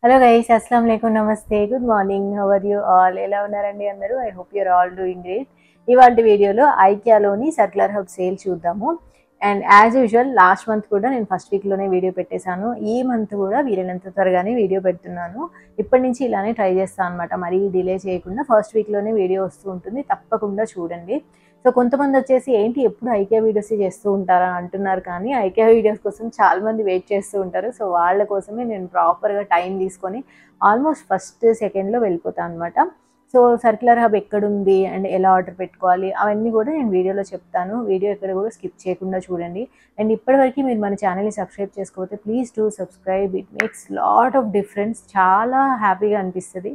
Hello guys, అస్సలం వాలేకుమ్, నమస్తే, good morning, how are you all? ఎలా ఉన్నారండి అందరూ? I hope you're all doing great. ఇవాళ వీడియోలో ఐకియాలోని సర్క్యులర్ హబ్ సేల్ చూద్దాము. And as usual last month కూడా నేను ఫస్ట్ వీక్లోనే వీడియో పెట్టేశాను. ఈ మంత్ కూడా వీలైనంత త్వరగానే వీడియో పెడుతున్నాను. ఇప్పటి నుంచి ఇలానే ట్రై చేస్తాను అనమాట. మరీ డిలే చేయకుండా ఫస్ట్ వీక్లోనే వీడియో వస్తూ ఉంటుంది, తప్పకుండా చూడండి. సో కొంతమంది వచ్చేసి ఏంటి ఎప్పుడు ఐకియా వీడియోస్ చేస్తూ ఉంటారా అంటున్నారు, కానీ ఐకియా వీడియోస్ కోసం చాలామంది వెయిట్ చేస్తూ ఉంటారు. సో వాళ్ళ కోసమే నేను ప్రాపర్గా టైం తీసుకొని ఆల్మోస్ట్ ఫస్ట్ సెకండ్లో వెళ్ళిపోతాను అనమాట. సో సర్క్యులర్ హబ్ ఎక్కడుంది అండ్ ఎలా ఆర్డర్ పెట్టుకోవాలి అవన్నీ కూడా నేను వీడియోలో చెప్తాను. వీడియో ఎక్కడ కూడా స్కిప్ చేయకుండా చూడండి. అండ్ ఇప్పటివరకు మీరు మన ఛానల్ని సబ్స్క్రైబ్ చేసుకోకపోతే please do subscribe. It makes lot of difference. చాలా హ్యాపీగా అనిపిస్తుంది.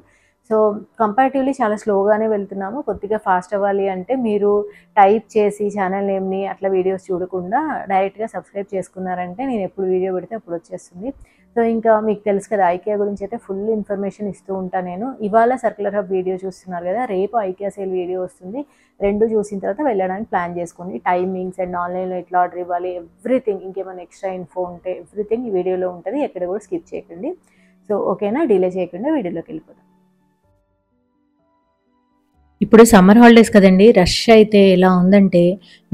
సో కంపారిటివ్లీ చాలా స్లోగానే వెళ్తున్నాము. కొద్దిగా ఫాస్ట్ అవ్వాలి అంటే మీరు టైప్ చేసి ఛానల్ నేమ్ని అట్లా వీడియోస్ చూడకుండా డైరెక్ట్గా సబ్స్క్రైబ్ చేసుకున్నారంటే నేను ఎప్పుడు వీడియో పెడితే అప్పుడు వచ్చేస్తుంది. సో ఇంకా మీకు తెలుసు కదా, ఐకియా గురించి అయితే ఫుల్ ఇన్ఫర్మేషన్ ఇస్తూ ఉంటాను నేను. ఇవాళ సర్క్యులర్ హబ్ వీడియో చూస్తున్నారు కదా, రేపు ఐకియా సేల్ వీడియో వస్తుంది. రెండు చూసిన తర్వాత వెళ్ళడానికి ప్లాన్ చేసుకోండి. టైమింగ్స్ అండ్ ఆన్లైన్లో ఎట్లా ఆర్డర్ ఇవ్వాలి, ఎవ్రీథింగ్, ఇంకేమైనా ఎక్స్ట్రా ఇన్ఫో ఉంటే ఎవ్రీథింగ్ ఈ వీడియోలో ఉంటుంది. ఎక్కడ కూడా స్కిప్ చేయకండి. సో ఓకేనా, డిలే చేయకుండా వీడియోలోకి వెళ్ళిపోతాం. ఇప్పుడు సమ్మర్ హాలిడేస్ కదండి, రష్ అయితే ఎలా ఉందంటే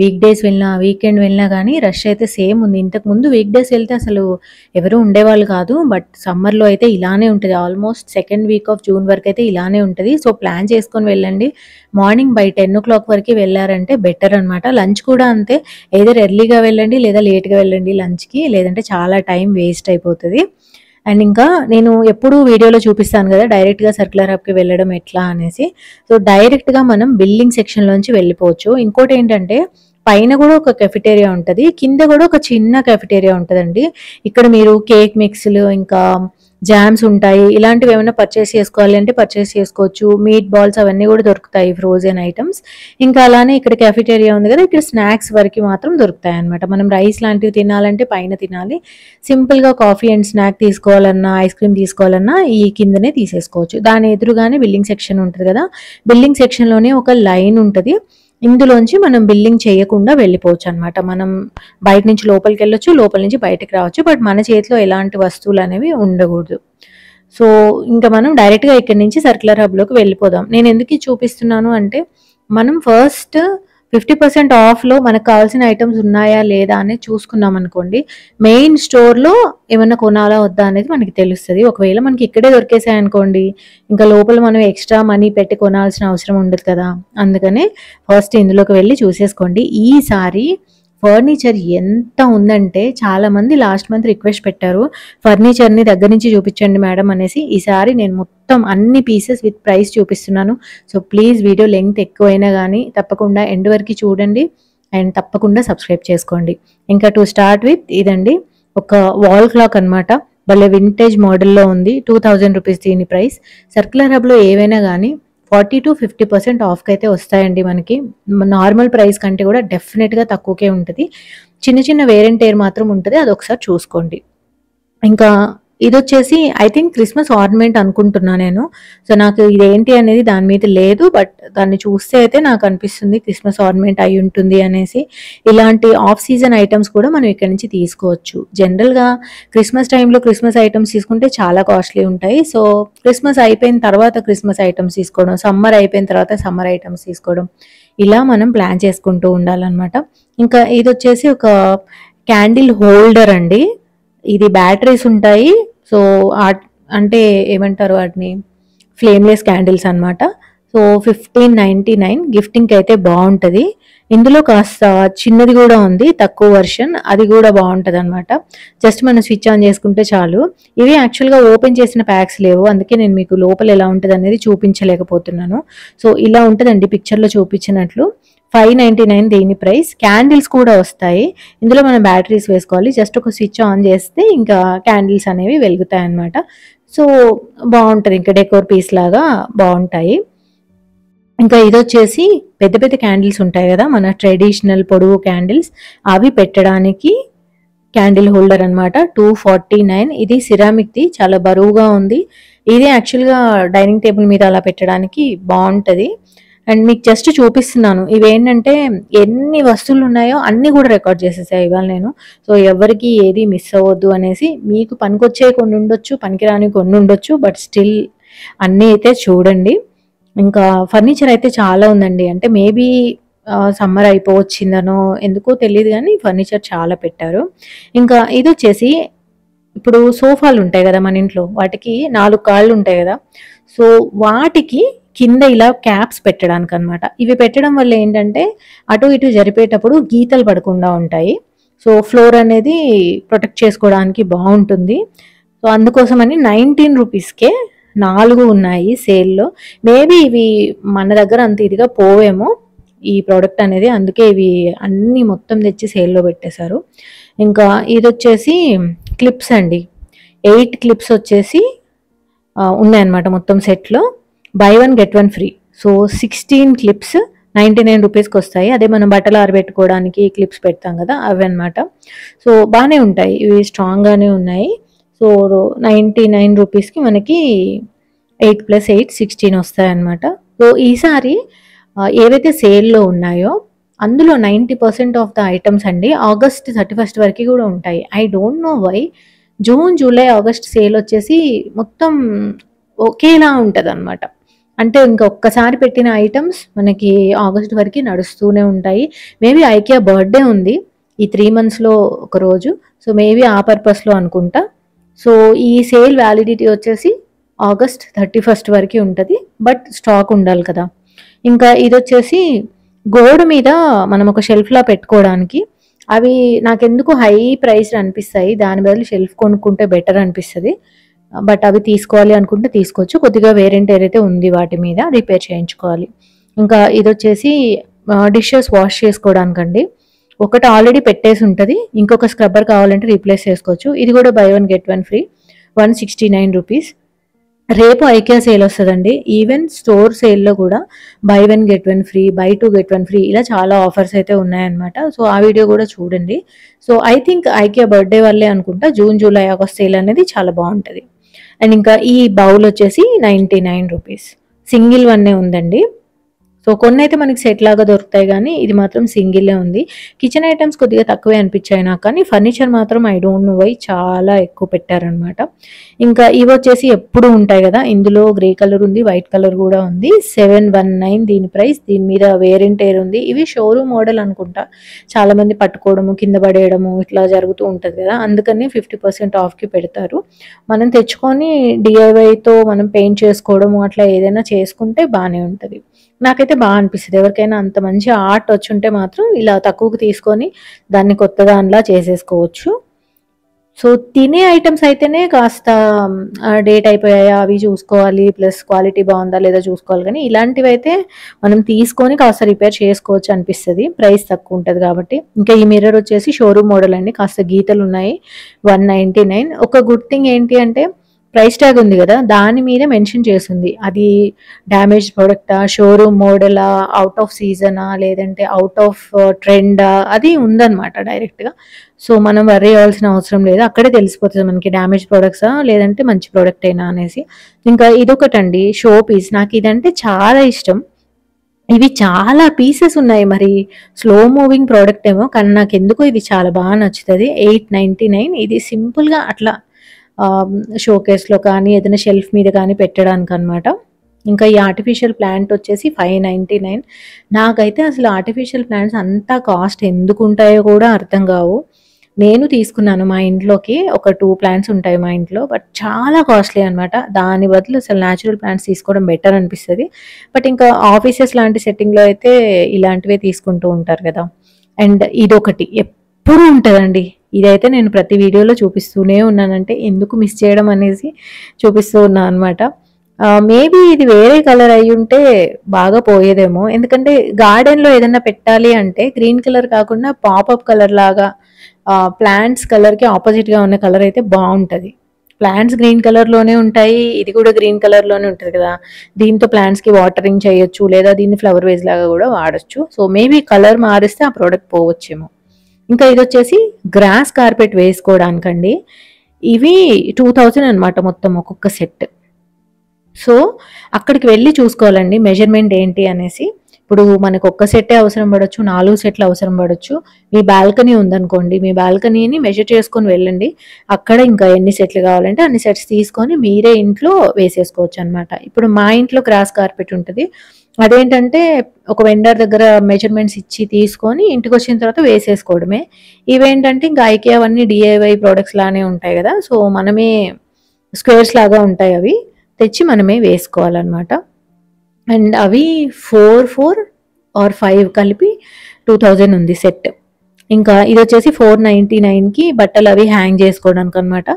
వీక్ డేస్ వెళ్ళినా వీకెండ్ వెళ్ళినా కానీ రష్ అయితే సేమ్ ఉంది. ఇంతకుముందు వీక్ డేస్ వెళ్తే అసలు ఎవరు ఉండేవాళ్ళు కాదు, బట్ సమ్మర్లో అయితే ఇలానే ఉంటుంది. Almost second week off June వరకు అయితే ఇలానే ఉంటుంది. సో ప్లాన్ చేసుకొని వెళ్ళండి. మార్నింగ్ బై 10 o'clock వరకు వెళ్ళారంటే బెటర్ అనమాట. లంచ్ కూడా అంతే, ఏదర్ ఎర్లీగా వెళ్ళండి లేదా లేట్గా వెళ్ళండి లంచ్కి, లేదంటే చాలా టైం వేస్ట్ అయిపోతుంది. అండ్ ఇంకా నేను ఎప్పుడు వీడియోలో చూపిస్తాను కదా డైరెక్ట్గా సర్క్యులర్ హబ్కి వెళ్ళడం ఎట్లా అనేసి. సో డైరెక్ట్గా మనం బిల్డింగ్ సెక్షన్లోంచి వెళ్ళిపోవచ్చు. ఇంకోటి ఏంటంటే పైన కూడా ఒక కెఫిటేరియా ఉంటుంది, కింద కూడా ఒక చిన్న కెఫిటేరియా ఉంటుందండి. ఇక్కడ మీరు కేక్ మిక్స్లు ఇంకా జామ్స్ ఉంటాయి. ఇలాంటివి ఏమైనా పర్చేస్ చేసుకోవాలి అంటే పర్చేస్ చేసుకోవచ్చు. మీట్ బాల్స్ అవన్నీ కూడా దొరుకుతాయి, ఫ్రోజన్ ఐటమ్స్. ఇంకా అలానే ఇక్కడ కెఫిటేరియా ఉంది కదా, ఇక్కడ స్నాక్స్ వరకు మాత్రం దొరుకుతాయి అనమాట. మనం రైస్ లాంటివి తినాలంటే పైన తినాలి. సింపుల్గా కాఫీ అండ్ స్నాక్ తీసుకోవాలన్నా, ఐస్ క్రీమ్ తీసుకోవాలన్నా ఈ కిందనే తీసేసుకోవచ్చు. దాని ఎదురుగానే బిల్లింగ్ సెక్షన్ ఉంటుంది కదా, బిల్లింగ్ సెక్షన్లోనే ఒక లైన్ ఉంటుంది. ఇందులోంచి మనం బిల్లింగ్ చేయకుండా వెళ్ళిపోవచ్చు అనమాట. మనం బయట నుంచి లోపలికి వెళ్ళొచ్చు, లోపల నుంచి బయటకు రావచ్చు, బట్ మన చేతిలో ఎలాంటి వస్తువులు అనేవి ఉండకూడదు. సో ఇంకా మనం డైరెక్ట్గా ఇక్కడి నుంచి సర్క్యులర్ హబ్లోకి వెళ్ళిపోదాం. నేను ఎందుకు చూపిస్తున్నాను అంటే మనం ఫస్ట్ 50% ఆఫ్లో మనకు కావాల్సిన ఐటమ్స్ ఉన్నాయా లేదా అనేది చూసుకున్నాం అనుకోండి, మెయిన్ స్టోర్లో ఏమైనా కొనాలా వద్దా అనేది మనకి తెలుస్తుంది. ఒకవేళ మనకి ఇక్కడే దొరికేసాయి అనుకోండి, ఇంకా లోపల మనం ఎక్స్ట్రా మనీ పెట్టి కొనాల్సిన అవసరం ఉండదు కదా. అందుకనే ఫస్ట్ ఇందులోకి వెళ్ళి చూసేసుకోండి. ఈసారి ఫర్నిచర్ ఎంత ఉందంటే చాలామంది లాస్ట్ మంత్ రిక్వెస్ట్ పెట్టారు, ఫర్నిచర్ని దగ్గర నుంచి చూపించండి మేడం అనేసి. ఈసారి నేను మొత్తం అన్ని పీసెస్ విత్ ప్రైస్ చూపిస్తున్నాను. సో ప్లీజ్ వీడియో లెంగ్త్ ఎక్కువైనా కానీ తప్పకుండా ఎండ్ వరకు చూడండి అండ్ తప్పకుండా సబ్స్క్రైబ్ చేసుకోండి. ఇంకా టు స్టార్ట్ విత్ ఇదండి, ఒక వాల్ క్లాక్ అనమాట. భలే వింటేజ్ మోడల్లో ఉంది. 2000 రూపీస్ దీని ప్రైస్. సర్క్యులర్ హబ్లో ఏవైనా కానీ 40 to 50% ఆఫ్కి అయితే వస్తాయండి. మనకి నార్మల్ ప్రైస్ కంటే కూడా డెఫినెట్గా తక్కువకే ఉంటుంది. చిన్న చిన్న వేర్ అండ్ టేర్ మాత్రం ఉంటుంది, అది ఒకసారి చూసుకోండి. ఇంకా ఇది వచ్చేసి ఐ థింక్ క్రిస్మస్ ఆర్నమెంట్ అనుకుంటున్నా నేను. సో నాకు ఇదేంటి అనేది దాని మీద లేదు, బట్ దాన్ని చూస్తే అయితే నాకు అనిపిస్తుంది క్రిస్మస్ ఆర్నమెంట్ అయి ఉంటుంది అనేసి. ఇలాంటి ఆఫ్ సీజన్ ఐటమ్స్ కూడా మనం ఇక్కడ నుంచి తీసుకోవచ్చు. జనరల్గా క్రిస్మస్ టైంలో క్రిస్మస్ ఐటమ్స్ తీసుకుంటే చాలా కాస్ట్లీ ఉంటాయి. సో క్రిస్మస్ అయిపోయిన తర్వాత క్రిస్మస్ ఐటమ్స్ తీసుకోవడం, సమ్మర్ అయిపోయిన తర్వాత సమ్మర్ ఐటమ్స్ తీసుకోవడం, ఇలా మనం ప్లాన్ చేసుకుంటూ ఉండాలన్నమాట. ఇంకా ఇది వచ్చేసి ఒక క్యాండిల్ హోల్డర్ అండి. ఇది బ్యాటరీస్ ఉంటాయి. సో అంటే ఏమంటారు వాటిని, ఫ్లేమ్లెస్ క్యాండిల్స్ అనమాట. సో 1599 గిఫ్టింగ్కి అయితే బాగుంటుంది. ఇందులో కాస్త చిన్నది కూడా ఉంది, తక్కువ వర్షన్, అది కూడా బాగుంటుంది అనమాట. జస్ట్ మనం స్విచ్ ఆన్ చేసుకుంటే చాలు. ఇవి యాక్చువల్గా ఓపెన్ చేసిన ప్యాక్స్ లేవు, అందుకే నేను మీకు లోపల ఎలా ఉంటుంది అనేది చూపించలేకపోతున్నాను. సో ఇలా ఉంటుందండి పిక్చర్లో చూపించినట్లు. 599 దీని ప్రైస్. క్యాండిల్స్ కూడా వస్తాయి, ఇందులో మనం బ్యాటరీస్ వేసుకోవాలి. జస్ట్ ఒక స్విచ్ ఆన్ చేస్తే ఇంకా క్యాండిల్స్ అనేవి వెలుగుతాయి అన్నమాట. సో బాగుంటుంది, ఇంకా డెకోర్ పీస్ లాగా బాగుంటాయి. ఇంకా ఇది వచ్చేసి పెద్ద పెద్ద క్యాండిల్స్ ఉంటాయి కదా, మన ట్రెడిషనల్ పొడవు క్యాండిల్స్, అవి పెట్టడానికి క్యాండిల్ హోల్డర్ అనమాట. 249. ఇది సిరామిక్ది, చాలా బరువుగా ఉంది. ఇది యాక్చువల్గా డైనింగ్ టేబుల్ మీద అలా పెట్టడానికి బాగుంటుంది. అండ్ మీకు జస్ట్ చూపిస్తున్నాను. ఇవేంటంటే ఎన్ని వస్తువులు ఉన్నాయో అన్నీ కూడా రికార్డ్ చేసేసాయి ఇవాళ నేను. సో ఎవరికి ఏది మిస్ అవ్వద్దు అనేసి, మీకు పనికొచ్చే కొన్ని ఉండొచ్చు, పనికిరాని కొన్ని ఉండొచ్చు, బట్ స్టిల్ అన్నీ అయితే చూడండి. ఇంకా ఫర్నిచర్ అయితే చాలా ఉందండి. అంటే మేబీ సమ్మర్ అయిపోవచ్చిందనో ఎందుకో తెలియదు కానీ ఫర్నిచర్ చాలా పెట్టారు. ఇంకా ఇది వచ్చేసి ఇప్పుడు సోఫాలు ఉంటాయి కదా మన ఇంట్లో, వాటికి 4 కాళ్ళు ఉంటాయి కదా. సో వాటికి కింద ఇలా క్యాప్స్ పెట్టడానికి అనమాట. ఇవి పెట్టడం వల్ల ఏంటంటే అటు ఇటు జరిపేటప్పుడు గీతలు పడకుండా ఉంటాయి. సో ఫ్లోర్ అనేది ప్రొటెక్ట్ చేసుకోవడానికి బాగుంటుంది. సో అందుకోసమని 19 రూపీస్కే 4 ఉన్నాయి సేల్లో. మేబీ ఇవి మన దగ్గర అంత ఇదిగా పోవేమో ఈ ప్రోడక్ట్ అనేది, అందుకే ఇవి అన్నీ మొత్తం తెచ్చి సేల్లో పెట్టేశారు. ఇంకా ఇది వచ్చేసి క్లిప్స్ అండి. 8 క్లిప్స్ వచ్చేసి ఉన్నాయన్నమాట మొత్తం సెట్లో. By 1 get 1 free. So 16 clips 99 రూపీస్కి వస్తాయి. అదే మనం బట్టలు ఆరబెట్టుకోవడానికి క్లిప్స్ పెడతాం కదా, అవి అనమాట. సో బాగానే ఉంటాయి, ఇవి స్ట్రాంగ్గానే ఉన్నాయి. సో 99 రూపీస్కి మనకి 8 + 8 16 వస్తాయి అనమాట. సో ఈసారి ఏవైతే సేల్లో ఉన్నాయో అందులో 90% ఆఫ్ ద ఐటమ్స్ అండి ఆగస్ట్ 31 వరకు కూడా ఉంటాయి. I don't know why. June, July, August sale వచ్చేసి మొత్తం ఒకేలా ఉంటుంది అనమాట. అంటే ఇంకా ఒక్కసారి పెట్టిన ఐటమ్స్ మనకి ఆగస్ట్ వరకు నడుస్తూనే ఉంటాయి. మేబీ ఐకియా బర్త్డే ఉంది ఈ 3 మంత్స్లో ఒక రోజు. సో మేబీ ఆ పర్పస్లో అనుకుంటా. సో ఈ సేల్ వ్యాలిడిటీ వచ్చేసి ఆగస్ట్ 31 వరకు ఉంటుంది, బట్ స్టాక్ ఉండాలి కదా. ఇంకా ఇది వచ్చేసి గోడ మీద మనం ఒక షెల్ఫ్లా పెట్టుకోవడానికి. అవి నాకెందుకు హై ప్రైస్ అనిపిస్తాయి, దాని బదులు షెల్ఫ్ కొనుక్కుంటే బెటర్ అనిపిస్తుంది. బట్ అవి తీసుకోవాలి అనుకుంటే తీసుకోవచ్చు. కొద్దిగా వేరెంట్ ఏదైతే ఉంది వాటి మీద రిపేర్ చేయించుకోవాలి. ఇంకా ఇది వచ్చేసి డిషెస్ వాష్ చేసుకోవడానికండి. ఒకటి ఆల్రెడీ పెట్టేసి ఉంటుంది, ఇంకొక స్క్రబ్బర్ కావాలంటే రీప్లేస్ చేసుకోవచ్చు. ఇది కూడా బై 1 గెట్ 1 ఫ్రీ, 169 రూపీస్. రేపు ఐకియా సేల్ వస్తుందండి. ఈవెన్ స్టోర్ సేల్లో కూడా by 1 get 1 free, by 2 get 1 free, ఇలా చాలా ఆఫర్స్ అయితే ఉన్నాయన్నమాట. సో ఆ వీడియో కూడా చూడండి. So I think IKEA birthday వల్లే అనుకుంటా జూన్, జూలై, ఆగస్ట్ సేల్ అనేది చాలా బాగుంటుంది. అండ్ ఇంకా ఈ బౌల్ వచ్చేసి 99 రూపీస్, సింగిల్ వన్నే ఉందండి. సో కొన్ని అయితే మనకి సెట్ లాగా దొరుకుతాయి, కానీ ఇది మాత్రం సింగిల్లే ఉంది. కిచెన్ ఐటమ్స్ కొద్దిగా తక్కువే అనిపించాయి నాకు, కానీ ఫర్నిచర్ మాత్రం ఐ డోంట్ నో వై చాలా ఎక్కువ పెట్టారనమాట. ఇంకా ఇవి వచ్చేసి ఎప్పుడు ఉంటాయి కదా, ఇందులో గ్రే కలర్ ఉంది, వైట్ కలర్ కూడా ఉంది. 719 దీని ప్రైస్. దీని మీద వేరెంట్ ఏర్ ఉంది. ఇవి షోరూమ్ మోడల్ అనుకుంటా. చాలా మంది పట్టుకోవడము, కింద పడేయడము ఇట్లా జరుగుతూ ఉంటుంది కదా, అందుకని 50% ఆఫ్కి పెడతారు. మనం తెచ్చుకొని డిఐవైతో మనం పెయింట్ చేసుకోవడము అట్లా ఏదైనా చేసుకుంటే బాగానే ఉంటుంది. నాకైతే బాగా అనిపిస్తుంది. ఎవరికైనా అంత మంచి ఆర్ట్ వచ్చుంటే మాత్రం ఇలా తక్కువకి తీసుకొని దాన్ని కొత్త దానిలా చేసేసుకోవచ్చు. సో తినే ఐటమ్స్ అయితేనే కాస్త డేట్ అయిపోయాయా అవి చూసుకోవాలి, ప్లస్ క్వాలిటీ బాగుందా లేదా చూసుకోవాలి. కానీ ఇలాంటివి అయితే మనం తీసుకొని కాస్త రిపేర్ చేసుకోవచ్చు అనిపిస్తుంది, ప్రైస్ తక్కువ ఉంటుంది కాబట్టి. ఇంకా ఈ మిర్రర్ వచ్చేసి షోరూమ్ మోడల్ అండి, కాస్త గీతలు ఉన్నాయి. 199. ఒక గుడ్ థింగ్ ఏంటి అంటే ప్రైస్ ట్యాగ్ ఉంది కదా, దాని మీద మెన్షన్ చేసింది అది డ్యామేజ్ ప్రోడక్టా, షోరూమ్ మోడలా, అవుట్ ఆఫ్ సీజనా, లేదంటే అవుట్ ఆఫ్ ట్రెండా, అది ఉందన్నమాట డైరెక్ట్గా. సో మనం వర్రీ అవ్వాల్సిన అవసరం లేదు, అక్కడే తెలిసిపోతుంది మనకి డ్యామేజ్ ప్రోడక్ట్సా లేదంటే మంచి ప్రోడక్ట్ అయినా అనేసి. ఇంకా ఇదొకటండి షో పీస్, నాకు ఇదంటే చాలా ఇష్టం. ఇవి చాలా పీసెస్ ఉన్నాయి, మరి స్లో మూవింగ్ ప్రోడక్ట్ ఏమో, కానీ నాకు ఎందుకో ఇది చాలా బాగా నచ్చుతుంది. 899. ఇది సింపుల్గా అట్లా షోకేస్లో కానీ ఏదైనా షెల్ఫ్ మీద కానీ పెట్టడానికి అనమాట. ఇంకా ఈ ఆర్టిఫిషియల్ ప్లాంట్ వచ్చేసి 599. నాకైతే అసలు ఆర్టిఫిషియల్ ప్లాంట్స్ అంత కాస్ట్ ఎందుకు ఉంటాయో కూడా అర్థం కావు. నేను తీసుకున్నాను మా ఇంట్లోకి, ఒక 2 ప్లాంట్స్ ఉంటాయి మా ఇంట్లో, బట్ చాలా కాస్ట్లీ అనమాట. దాని బదులు అసలు న్యాచురల్ ప్లాంట్స్ తీసుకోవడం బెటర్ అనిపిస్తుంది. బట్ ఇంకా ఆఫీసెస్ లాంటి సెట్టింగ్లో అయితే ఇలాంటివే తీసుకుంటూ ఉంటారు కదా. అండ్ ఇదొకటి ఎప్పుడు ఉంటుందండి, ఇదైతే నేను ప్రతి వీడియోలో చూపిస్తూనే ఉన్నానంటే ఎందుకు మిస్ చేయడం అనేసి చూపిస్తూ ఉన్నాను అనమాట. మేబీ ఇది వేరే కలర్ అయి ఉంటే బాగా పోయేదేమో, ఎందుకంటే గార్డెన్లో ఏదైనా పెట్టాలి అంటే గ్రీన్ కలర్ కాకుండా పాపప్ కలర్ లాగా ప్లాంట్స్ కలర్కి ఆపోజిట్గా ఉన్న కలర్ అయితే బాగుంటుంది. ప్లాంట్స్ గ్రీన్ కలర్లోనే ఉంటాయి, ఇది కూడా గ్రీన్ కలర్లోనే ఉంటుంది కదా, దీంతో ప్లాంట్స్కి వాటరింగ్ చేయొచ్చు, లేదా దీన్ని ఫ్లవర్ వేజ్ లాగా కూడా వాడచ్చు. సో మేబీ కలర్ మారిస్తే ఆ ప్రోడక్ట్ పోవచ్చేమో. ఇంకా ఇది వచ్చేసి గ్రాస్ కార్పెట్ వేసుకోవడానికండి. ఇవి 2000 అనమాట మొత్తం ఒక్కొక్క సెట్. సో అక్కడికి వెళ్ళి చూసుకోవాలండి మెజర్మెంట్ ఏంటి అనేసి. ఇప్పుడు మనకు ఒక్క సెట్టే అవసరం పడొచ్చు, 4 సెట్లు అవసరం పడొచ్చు. మీ బాల్కనీ ఉందనుకోండి, మీ బాల్కనీని మెజర్ చేసుకొని వెళ్ళండి. అక్కడ ఇంకా ఎన్ని సెట్లు కావాలంటే అన్ని సెట్స్ తీసుకొని మీరే ఇంట్లో వేసేసుకోవచ్చు అనమాట. ఇప్పుడు మా ఇంట్లో గ్రాస్ కార్పెట్ ఉంటుంది. అదేంటంటే ఒక వెండర్ దగ్గర మెజర్మెంట్స్ ఇచ్చి తీసుకొని ఇంటికి వచ్చిన తర్వాత వేసేసుకోవడమే. ఇవేంటంటే ఇంకా ఐకియా అవన్నీ డిఐవై ప్రొడక్ట్స్ లానే ఉంటాయి కదా, సో మనమే స్క్వేర్స్ లాగా ఉంటాయి, అవి తెచ్చి మనమే వేసుకోవాలన్నమాట. అండ్ అవి 4 ఆర్ 5 కలిపి 2000 ఉంది సెట్. ఇంకా ఇది వచ్చేసి 499కి బట్టలు అవి హ్యాంగ్ చేసుకోవడానికి అనమాట.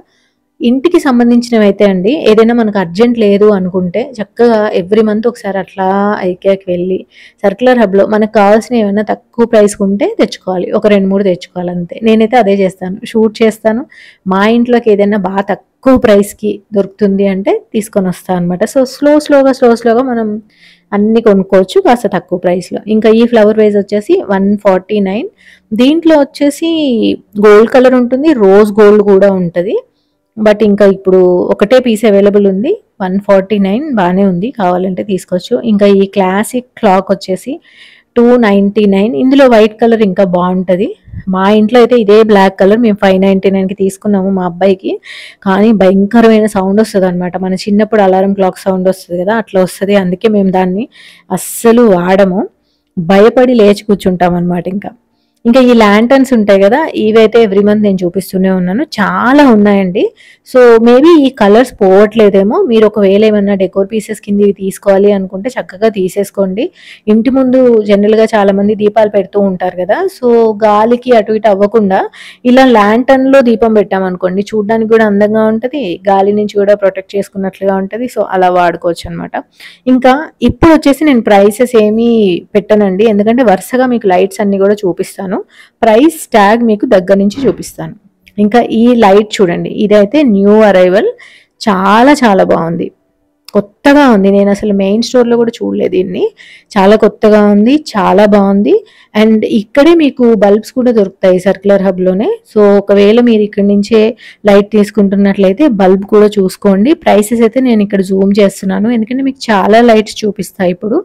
ఇంటికి సంబంధించినవి అయితే అండి, ఏదైనా మనకు అర్జెంట్ లేదు అనుకుంటే చక్కగా ఎవ్రీ మంత్ ఒకసారి అట్లా ఐకియాకి వెళ్ళి సర్క్యులర్ హబ్లో మనకు కావాల్సినవి ఏమైనా తక్కువ ప్రైస్కి ఉంటే తెచ్చుకోవాలి. ఒక 2-3 తెచ్చుకోవాలి అంతే. నేనైతే అదే చేస్తాను, షూట్ చేస్తాను. మా ఇంట్లోకి ఏదైనా బాగా తక్కువ ప్రైస్కి దొరుకుతుంది అంటే తీసుకొని వస్తాను అనమాట. సో స్లోగా మనం అన్ని కొనుక్కోవచ్చు కాస్త తక్కువ ప్రైస్లో. ఇంకా ఈ ఫ్లవర్ వేజ్ వచ్చేసి 149. దీంట్లో వచ్చేసి గోల్డ్ కలర్ ఉంటుంది, రోజ్ గోల్డ్ కూడా ఉంటుంది. బట్ ఇంకా ఇప్పుడు ఒకటే పీస్ అవైలబుల్ ఉంది. 149 బాగానే ఉంది, కావాలంటే తీసుకోవచ్చు. ఇంకా ఈ క్లాసిక్ క్లాక్ వచ్చేసి 299. ఇందులో వైట్ కలర్ ఇంకా బాగుంటుంది. మా ఇంట్లో అయితే ఇదే బ్లాక్ కలర్ మేము 599కి తీసుకున్నాము మా అబ్బాయికి. కానీ భయంకరమైన సౌండ్ వస్తుంది అనమాట. మన చిన్నప్పుడు అలారం క్లాక్ సౌండ్ వస్తుంది కదా, అట్లా వస్తుంది. అందుకే మేము దాన్ని అస్సలు వాడము, భయపడి లేచి కూర్చుంటాం అనమాట. ఇంకా ఈ ల్యాంటర్న్స్ ఉంటాయి కదా, ఇవైతే ఎవ్రీ మంత్ నేను చూపిస్తూనే ఉన్నాను, చాలా ఉన్నాయండి. సో మేబీ ఈ కలర్స్ పోవట్లేదేమో. మీరు ఒకవేళ ఏమన్నా డెకోర్ పీసెస్ కింద ఇవి తీసుకోవాలి అనుకుంటే చక్కగా తీసేసుకోండి. ఇంటి ముందు జనరల్గా చాలా మంది దీపాలు పెడుతూ ఉంటారు కదా, సో గాలికి అటు ఇటు అవ్వకుండా ఇలా ల్యాంటర్న్లో దీపం పెట్టామనుకోండి, చూడడానికి కూడా అందంగా ఉంటుంది, గాలి నుంచి కూడా ప్రొటెక్ట్ చేసుకున్నట్లుగా ఉంటుంది. సో అలా వాడుకోవచ్చు అనమాట. ఇంకా ఇప్పుడు వచ్చేసి నేను ప్రైసెస్ ఏమీ పెట్టనండి, ఎందుకంటే వరుసగా మీకు లైట్స్ అన్ని కూడా చూపిస్తాను, ప్రైస్ ట్యాగ్ మీకు దగ్గర నుంచి చూపిస్తాను. ఇంకా ఈ లైట్ చూడండి, ఇదైతే న్యూ అరైవల్, చాలా చాలా బాగుంది, కొత్తగా ఉంది. నేను అసలు మెయిన్ స్టోర్లో కూడా చూడలేదు దీన్ని, చాలా కొత్తగా ఉంది, చాలా బాగుంది. అండ్ ఇక్కడే మీకు బల్బ్స్ కూడా దొరుకుతాయి సర్క్యులర్ హబ్లోనే. సో ఒకవేళ మీరు ఇక్కడి నుంచే లైట్ తీసుకుంటున్నట్లయితే బల్బ్ కూడా చూసుకోండి. ప్రైసెస్ అయితే నేను ఇక్కడ జూమ్ చేస్తున్నాను, ఎందుకంటే మీకు చాలా లైట్స్ చూపిస్తాయి. ఇప్పుడు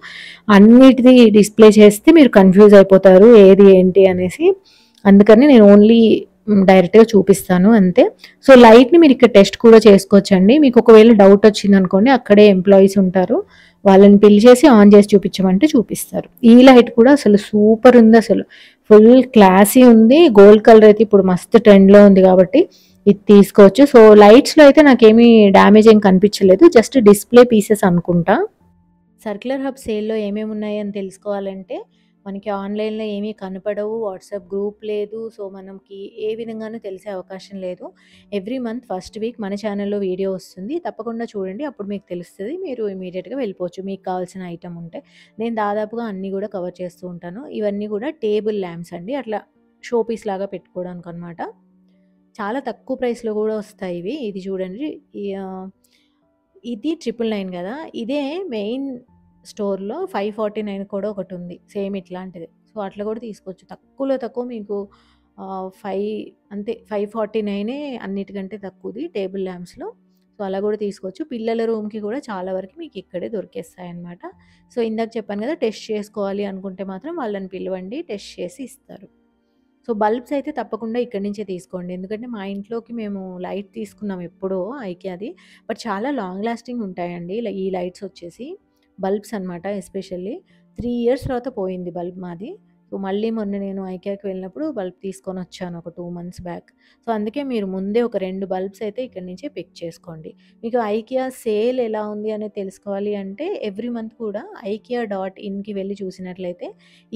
అన్నిటిది డిస్ప్లే చేస్తే మీరు కన్ఫ్యూజ్ అయిపోతారు ఏది ఏంటి అనేసి, అందుకని నేను ఓన్లీ డైరెక్ట్గా చూపిస్తాను అంతే. సో లైట్ని మీరు ఇక్కడ టెస్ట్ కూడా చేసుకోవచ్చండి. మీకు ఒకవేళ డౌట్ వచ్చింది అనుకోండి, అక్కడే ఎంప్లాయీస్ ఉంటారు, వాళ్ళని పిలిచేసి ఆన్ చేసి చూపించమంటే చూపిస్తారు. ఈ లైట్ కూడా అసలు సూపర్ ఉంది, అసలు ఫుల్ క్లాసీ ఉంది. గోల్డ్ కలర్ అయితే ఇప్పుడు మస్తు ట్రెండ్లో ఉంది కాబట్టి ఇది తీసుకోవచ్చు. సో లైట్స్లో అయితే నాకేమీ డ్యామేజ్ ఏం కనిపించలేదు, జస్ట్ డిస్ప్లే పీసెస్ అనుకుంటా. సర్క్యులర్ హబ్ సేల్లో ఏమేమి ఉన్నాయని తెలుసుకోవాలంటే మనకి ఆన్లైన్లో ఏమీ కనపడవు, వాట్సాప్ గ్రూప్ లేదు, సో మనకి ఏ విధంగానూ తెలిసే అవకాశం లేదు. ఎవ్రీ మంత్ ఫస్ట్ వీక్ మన ఛానల్లో వీడియో వస్తుంది, తప్పకుండా చూడండి, అప్పుడు మీకు తెలుస్తుంది. మీరు ఇమీడియట్గా వెళ్ళిపోవచ్చు మీకు కావాల్సిన ఐటమ్ ఉంటే. నేను దాదాపుగా అన్నీ కూడా కవర్ చేస్తూ ఉంటాను. ఇవన్నీ కూడా టేబుల్ ల్యాంప్స్ అండి, అట్లా షో పీస్ లాగా పెట్టుకోవడానికి అనమాట. చాలా తక్కువ ప్రైస్లో కూడా వస్తాయి ఇవి. ఇది చూడండి, ఇది 999 కదా, ఇదే మెయిన్ స్టోర్లో 549 కూడా ఒకటి ఉంది సేమ్ ఇట్లాంటిది. సో అట్లా కూడా తీసుకోవచ్చు, తక్కువలో తక్కువ మీకు 5 అంతే, 549 అన్నిటికంటే తక్కువది టేబుల్ ల్యాంప్స్లో. సో అలా కూడా తీసుకోవచ్చు. పిల్లల రూమ్కి కూడా చాలా వరకు మీకు ఇక్కడే దొరికేస్తాయి అన్నమాట. సో ఇందాక చెప్పాను కదా, టెస్ట్ చేసుకోవాలి అనుకుంటే మాత్రం వాళ్ళని పిలవండి, టెస్ట్ చేసి ఇస్తారు. సో బల్బ్స్ అయితే తప్పకుండా ఇక్కడి నుంచే తీసుకోండి, ఎందుకంటే మా ఇంట్లోకి మేము లైట్ తీసుకున్నాం ఎప్పుడో ఐకియాది, బట్ చాలా లాంగ్ లాస్టింగ్ ఉంటాయండి ఈ లైట్స్ వచ్చేసి. బల్బ్స్ అనమాట, ఎస్పెషల్లీ 3 ఇయర్స్ తర్వాత పోయింది బల్బ్ మాది. సో మళ్ళీ మొన్న నేను ఐకియాకి వెళ్ళినప్పుడు బల్బ్ తీసుకొని వచ్చాను ఒక 2 మంత్స్ బ్యాక్. సో అందుకే మీరు ముందే ఒక 2 బల్బ్స్ అయితే ఇక్కడి నుంచే పిక్ చేసుకోండి. మీకు ఐకియా సేల్ ఎలా ఉంది అనేది తెలుసుకోవాలి అంటే ఎవ్రీ మంత్ కూడా IKEA.inకి వెళ్ళి చూసినట్లయితే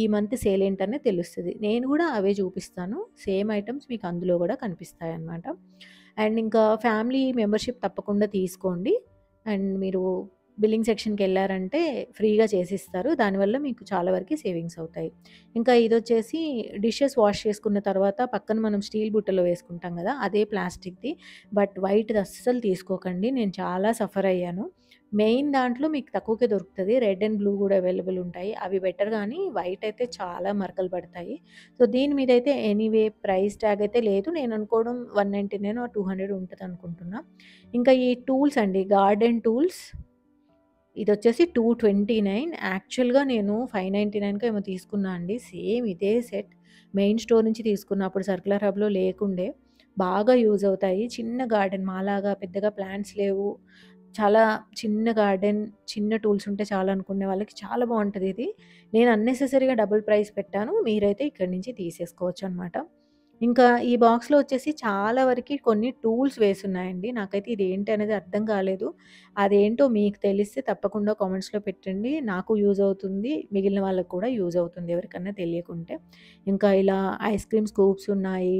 ఈ మంత్ సేల్ ఏంటనేది తెలుస్తుంది. నేను కూడా అవే చూపిస్తాను, సేమ్ ఐటమ్స్ మీకు అందులో కూడా కనిపిస్తాయి అన్నమాట. అండ్ ఇంకా ఫ్యామిలీ మెంబర్షిప్ తప్పకుండా తీసుకోండి. అండ్ మీరు బిల్లింగ్ సెక్షన్కి వెళ్ళారంటే ఫ్రీగా చేసిస్తారు, దానివల్ల మీకు చాలా వరకు సేవింగ్స్ అవుతాయి. ఇంకా ఇది వచ్చేసి డిషెస్ వాష్ చేసుకున్న తర్వాత పక్కన మనం స్టీల్ బుట్టలో వేసుకుంటాం కదా, అదే ప్లాస్టిక్ది, బట్ వైట్ది అస్సలు తీసుకోకండి, నేను చాలా సఫర్ అయ్యాను. మెయిన్ దాంట్లో మీకు తక్కువకే దొరుకుతుంది, రెడ్ అండ్ బ్లూ కూడా అవైలబుల్ ఉంటాయి, అవి బెటర్, కానీ వైట్ అయితే చాలా మరకలు పడతాయి. సో దీని మీద అయితే ఎనీవే ప్రైస్ ట్యాగ్ అయితే లేదు, నేను అనుకోవడం 199 or 200 ఉంటుంది అనుకుంటున్నా. ఇంకా ఈ టూల్స్ అండి, గార్డెన్ టూల్స్ ఇది వచ్చేసి 229. యాక్చువల్‌గా నేను 599కో ఏమో తీసుకున్నా అండి. సేమ్ ఇదే సెట్ మెయిన్ స్టోర్ నుంచి తీసుకున్నా. అప్పుడు సర్కులర్ హబ్‌లో లేకుండే. బాగా యూజ్ అవుతాయి. చిన్న గార్డెన్ మాలాగా పెద్దగా ప్లాంట్స్ లేవు. చాలా చిన్న గార్డెన్, చిన్న టూల్స్ ఉంటే చాలనుకునే వాళ్ళకి చాలా బావుంటది ఇది. నేను అన్నెసెసరీగా డబుల్ ప్రైస్ పెట్టాను. మీరైతే ఇక్కడి నుంచి తీసేసుకోవచ్చనమాట. ఇంకా ఈ బాక్స్‌లో వచ్చేసి చాలా వరకి కొన్ని టూల్స్ వేసున్నాయండి. నాకైతే ఇదేంటి అనేది అర్థం కాలేదు. అదేంటో మీకు తెలిస్తే తప్పకుండా కామెంట్స్‌లో పెట్టండి. నాకు యూజ్ అవుతుంది. మిగిలిన వాళ్ళకి కూడా యూజ్ అవుతుంది ఎవరికన్నా తెలియకుంటే. ఇంకా ఇలా ఐస్ క్రీమ్ స్కూప్స్ ఉన్నాయి.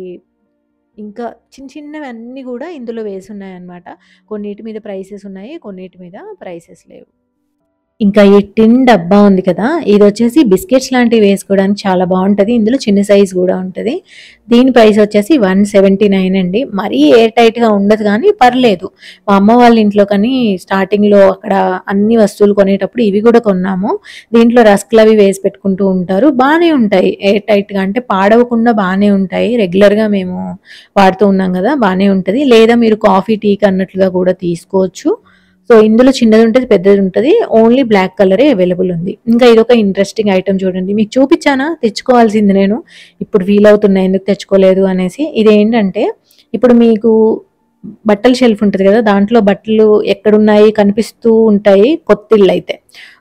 ఇంకా చిన్న చిన్నవన్నీ గూడా ఇందులో వేసున్నాయన్నమాట. కొన్నిటి మీద ప్రైసెస్ ఉన్నాయి. కొన్నిటి మీద ప్రైసెస్ లేవు. ఇంకా ఈ టిన్ డబ్బా ఉంది కదా! ఇదొచ్చేసి బిస్కెట్స్ లాంటివి వేసుకోవడానికి చాలా బావుంటది. ఇందులో చిన్న సైజ్ గూడా ఉంటది. దీని ప్రైస్ వచ్చేసి 179 అండి. మరీ ఎయిర్ టైట్‌గా ఉండదు గానీ పర్లేదు. మా అమ్మ వాళ్ళ ఇంట్లో కానీ స్టార్టింగ్‌లో అక్కడ అన్ని వస్తువులు కొనేటప్పుడు ఇవి గూడా కొన్నాము. దీంట్లో రస్క్‌లవి వేసి పెట్టుకుంటూ ఉంటారు. బానే ఉంటాయి. ఎయిర్ టైట్‌గా అంటే పాడవకుండా బానే ఉంటాయి. రెగ్యులర్‌గా మేము వాడుతూ ఉన్నాం గదా! బానే ఉంటది. లేదా మీరు కాఫీ, టీకి అన్నట్లుగా గూడా తీసుకోవచ్చు. సో, ఇందులో చిన్నదుంటది, పెద్దదుంటది. ఓన్లీ బ్లాక్ కలరే అవైలబుల్ ఉంది. ఇంకా ఇదొక ఇంట్రెస్టింగ్ ఐటెమ్ చూడండి. మీకు చూపిచ్చానా? తెచ్చుకోవాల్సింది నేను. ఇప్పుడు ఫీలవుతున్నా ఎందుకు తెచ్చుకోలేదు అనేసి. ఇదేంటంటే, ఇప్పుడు మీకు బట్టల షెల్ఫ్ ఉంటది గదా! దాంట్లో బట్టలు ఎక్కడున్నాయి కనిపిస్తూ ఉంటాయి కొత్తిళ్ళైతే.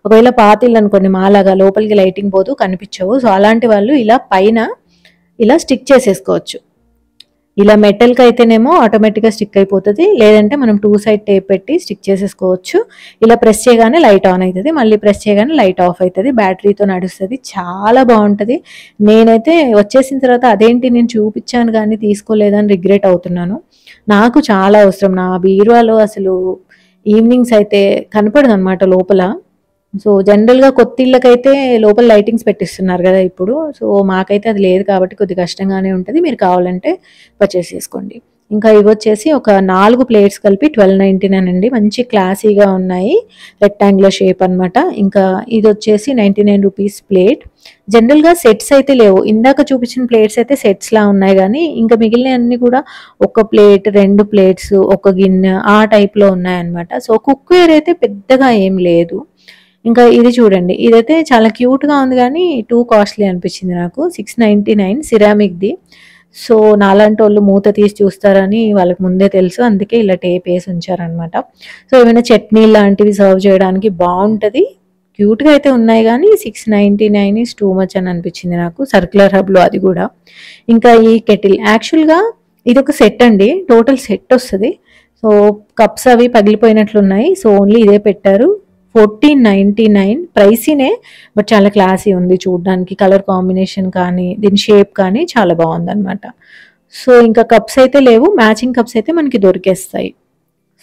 ఒకవేళ పాతిళ్ళనుకోండి మాలాగా లోపలికి లైటింగ్ పోదు, కనిపిచ్చవు. సో, అలాంటి వాళ్ళు ఇలా పైన ఇలా స్టిక్ చేసేసుకోవచ్చు. ఇలా మెటల్‌కైతేనేమో ఆటోమేటిక్‌గా స్టిక్ అయిపోతది. లేదంటే మనం 2 సైడ్ టేప్ పెట్టి స్టిక్ చేసేసుకోవచ్చు. ఇలా ప్రెస్ చేయగానే లైట్ ఆన్ అయితది. మళ్ళీ ప్రెస్ చేయగానే లైట్ ఆఫ్ అయితది. బ్యాటరీతో నడుస్తది. చాలా బావుంటది. నేనైతే వచ్చేసిన తర్వాత అదేంటి నేను చూపిచ్చాను గానీ తీసుకోలేదని రిగ్రెట్ అవుతున్నాను. నాకు చాలా అవసరం. నా బీరువాలో అసలు ఈవినింగ్స్ అయితే కనపడదనమాట లోపల. సో, జనరల్‌గా కొత్తిళ్ళకైతే లోపల లైటింగ్స్ పెట్టిస్తున్నారు గదా! ఇప్పుడు. సో, మాకైతే అది లేదు కాబట్టి కొద్దిగా కష్టంగానే ఉంటది. మీరు కావాలంటే పర్చేస్ చేసుకోండి. ఇంకా ఇవొచ్చేసి ఒక 4 ప్లేట్స్ కలిపి 1299 అండి. మంచి క్లాసీగా ఉన్నాయి. రెక్టాంగులర్ షేప్ అనమాట. ఇంకా ఇదొచ్చేసి 99 రూపీస్ ప్లేట్. జనరల్‌గా సెట్స్ అయితే లేవు. ఇందాక చూపించిన ప్లేట్స్ అయితే సెట్స్‌లా ఉన్నాయి గానీ, ఇంకా మిగిలినయన్నీ కూడా ఒక ప్లేట్, 2 ప్లేట్స్, ఒక గిన్నె ఆ టైప్‌లో ఉన్నాయన్నమాట. సో, కుక్‌వేర్ అయితే పెద్దగా ఏం లేదు. ఇంకా ఇది చూడండి. ఇదైతే చాలా క్యూట్‌గా ఉంది గానీ, టూ కాస్ట్‌లీ అనిపించింది నాకు. 699 సిరామిక్‌ది. సో, నాలాంటోళ్ళు మూత తీసి చూస్తారని వాళ్ళకి ముందే తెలుసు. అందుకే ఇలా టేప్ ఏసి ఉంచారనమాట. సో, ఏమైనా చట్నీ లాంటివి సర్వ్ చేయడానికి బావుంటది. క్యూట్‌గా అయితే ఉన్నాయి గానీ, 699 ఈస్ టూ మచ్ అని అనిపించింది నాకు. సర్క్యులర్ హబ్‌లో అది గూడా. ఇంకా ఈ కెటిల్ యాక్చువల్‌గా ఇదొక సెట్ అండి. టోటల్ సెట్ ఒస్తది. సో, కప్స్ అవి పగిలిపోయినట్లున్నాయి. సో, ఓన్లీ ఇదే పెట్టారు. 1499 ప్రైసీనే. బట్ చాలా క్లాసీ ఉంది చూడ్డానికి. కలర్ కాంబినేషన్ కానీ, దీని షేప్ కానీ చాలా బావుందనమాట. సో, ఇంకా కప్స్ అయితే లేవు. మ్యాచింగ్ కప్స్ అయితే మనకి దొరికేస్తాయి.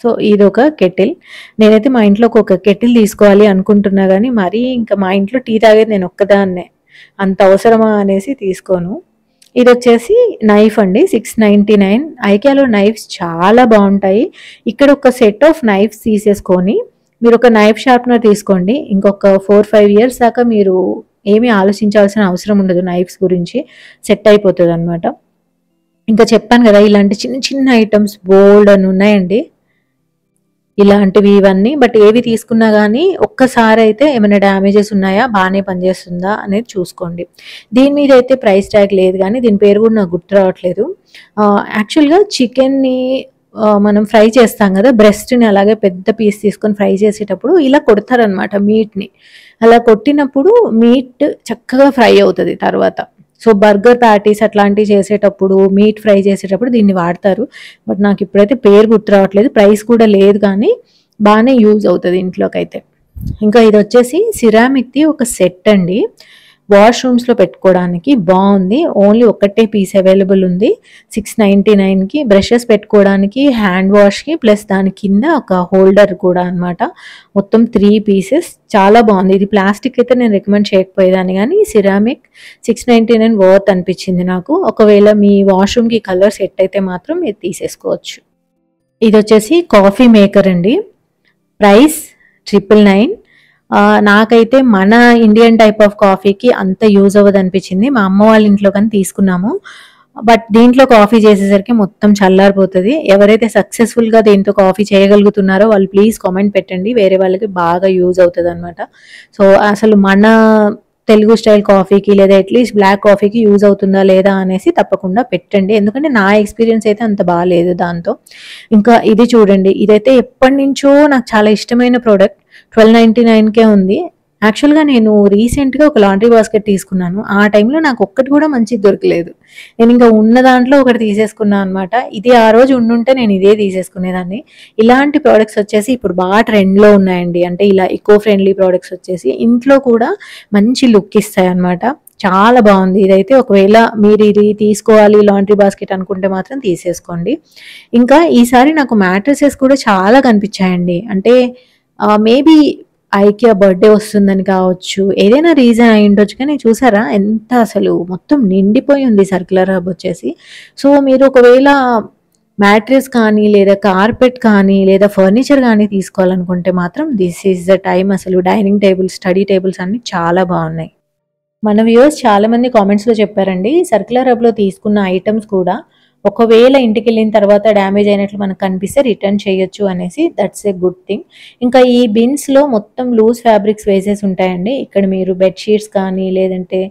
సో, ఇదొక కెటిల్. నేనైతే మా ఇంట్లోకి ఒక కెటిల్ తీసుకోవాలి అనుకుంటున్నా గానీ, మరీ ఇంకా మా ఇంట్లో టీ తాగేది నేనొక్కదాన్నే. అంత అవసరమా అనేసి తీసుకోను. ఇదొచ్చేసి నైఫ్ అండి. 699. ఐకియాలో నైఫ్స్ చాలా బావుంటాయి. ఇక్కడ ఒక సెట్ ఆఫ్ నైఫ్స్ తీసేసుకొని మీరొక నైఫ్ షార్ప్‌నర్ తీసుకోండి. ఇంకొక 4, 5 ఇయర్స్ దాకా మీరు ఏమీ ఆలోచించాల్సిన అవసరం ఉండదు నైఫ్స్ గురించి. సెట్ అయిపోతదనమాట. ఇంకా చెప్పాను గదా! ఇలాంటి చిన్న చిన్న ఐటెమ్స్ బోలెడన్ని ఉన్నాయండి. ఇలాంటివి ఇవన్నీ. బట్ ఏవి తీసుకున్నా గానీ ఒక్కసారయితే ఏమైనా డ్యామేజెస్ ఉన్నాయా? బానే పనిచేస్తుందా? అనేది చూసుకోండి. దీని మీదయితే ప్రైస్ ట్యాగ్ లేదు గానీ దీని పేరు గూడా నాకు గుర్తు రావట్లేదు. యాక్చువల్‌గా చికెన్‌ని మనం ఫ్రై చేస్తాం గదా! బ్రెస్ట్‌ని అలాగే పెద్ద పీస్ తీసుకొని ఫ్రై చేసేటప్పుడు ఇలా కొడతారనమాట మీట్‌ని. అలా కొట్టినప్పుడు మీట్ చక్కగా ఫ్రై అవుతది తర్వాత. సో, బర్గర్ ప్యాటీస్ అట్లాంటివి చేసేటప్పుడు, మీట్ ఫ్రై చేసేటప్పుడు దీన్ని వాడతారు. బట్ నాకిప్పుడైతే పేరు గుర్తు రావట్లేదు. ప్రైస్ కూడా లేదు కానీ, బానే యూజ్ అవుతది ఇంట్లోకైతే. ఇంకా ఇదొచ్చేసి సిరామిక్‌ది ఒక సెట్ అండి. వాష్‌రూమ్స్‌లో పెట్టుకోవడానికి బావుంది. ఓన్లీ ఒక్కటే పీస్ అవైలబుల్ ఉంది. 699కి బ్రషెస్ పెట్టుకోవడానికి, హ్యాండ్ వాష్‌కి ప్లస్ దాని కింద ఒక హోల్డర్ కూడా అనమాట. మొత్తం 3 పీసెస్ చాలా బావుంది. ఇది ప్లాస్టిక్ అయితే నేను రికమెండ్ చేయకపోయేదాన్ని గానీ, సిరామిక్ 699 వర్త్ అనిపించింది నాకు. ఒకవేళ మీ వాష్‌రూమ్‌కి కలర్ సెట్ అయితే మాత్రం ఇది తీసేసుకోవచ్చు. ఇదొచ్చేసి కాఫీ మేకర్ అండి. ప్రైస్ 999. నాకైతే మన ఇండియన్ టైప్ ఆఫ్ కాఫీకి అంత యూజ్ అవ్వదనిపించింది. మా అమ్మ వాళ్ళ ఇంట్లో కానీ తీసుకున్నాము. బట్ దీంట్లో కాఫీ చేసేసరికి మొత్తం చల్లారిపోతుంది. ఎవరైతే సక్సెస్ఫుల్గా దీంతో కాఫీ చేయగలుగుతున్నారో వాళ్ళు ప్లీజ్ కామెంట్ పెట్టండి, వేరే వాళ్ళకి బాగా యూజ్ అవుతుంది అనమాట. సో అసలు మన తెలుగు స్టైల్ కాఫీకి లేదా అట్లీస్ట్ బ్లాక్ కాఫీకి యూజ్ అవుతుందా లేదా అనేసి తప్పకుండా పెట్టండి, ఎందుకంటే నా ఎక్స్పీరియన్స్ అయితే అంత బాగాలేదు దాంతో. ఇంకా ఇది చూడండి, ఇదైతే ఎప్పటి నుంచో నాకు చాలా ఇష్టమైన ప్రోడక్ట్. 1299కే ఉంది. యాక్చువల్గా నేను రీసెంట్గా ఒక లాండ్రీ బాస్కెట్ తీసుకున్నాను. ఆ టైంలో నాకు ఒక్కటి కూడా మంచిది దొరకలేదు. నేను ఇంకా ఉన్న దాంట్లో ఒకటి తీసేసుకున్నాను అనమాట. ఇది ఆ రోజు ఉండుంటే నేను ఇదే తీసేసుకునేదాన్ని. ఇలాంటి ప్రోడక్ట్స్ వచ్చేసి ఇప్పుడు బాగా ట్రెండ్లో ఉన్నాయండి. అంటే ఇలా ఈకో ఫ్రెండ్లీ ప్రోడక్ట్స్ వచ్చేసి ఇంట్లో కూడా మంచి లుక్ ఇస్తాయి అనమాట. చాలా బాగుంది ఇదైతే. ఒకవేళ మీరు ఇది తీసుకోవాలి లాండ్రీ బాస్కెట్ అనుకుంటే మాత్రం తీసేసుకోండి. ఇంకా ఈసారి నాకు మ్యాట్రసెస్ కూడా చాలా కనిపించాయండి. అంటే మేబీ ఐకియా బర్త్డే వస్తుందని కావచ్చు, ఏదైనా రీజన్ అయి ఉండొచ్చు, కానీ చూసారా ఎంత అసలు మొత్తం నిండిపోయి ఉంది సర్క్యులర్ హబ్ వచ్చేసి. సో మీరు ఒకవేళ మ్యాట్రెస్ కానీ లేదా కార్పెట్ కానీ లేదా ఫర్నిచర్ కానీ తీసుకోవాలనుకుంటే మాత్రం దిస్ ఈజ్ ద టైం. అసలు డైనింగ్ టేబుల్స్, స్టడీ టేబుల్స్ అన్నీ చాలా బాగున్నాయి. మన వ్యూవర్స్ చాలా మంది కామెంట్స్లో చెప్పారండి, సర్క్యులర్ హబ్లో తీసుకున్న ఐటమ్స్ కూడా ఒకవేళ ఇంటికి వెళ్ళిన తర్వాత డ్యామేజ్ అయినట్లు మనకు కనిపిస్తే రిటర్న్ చేయొచ్చు అనేసి. That's a good thing. ఇంకా ఈ బిన్స్లో మొత్తం లూజ్ ఫ్యాబ్రిక్స్ వేసేసి ఉంటాయండి. ఇక్కడ మీరు బెడ్షీట్స్ కానీ లేదంటే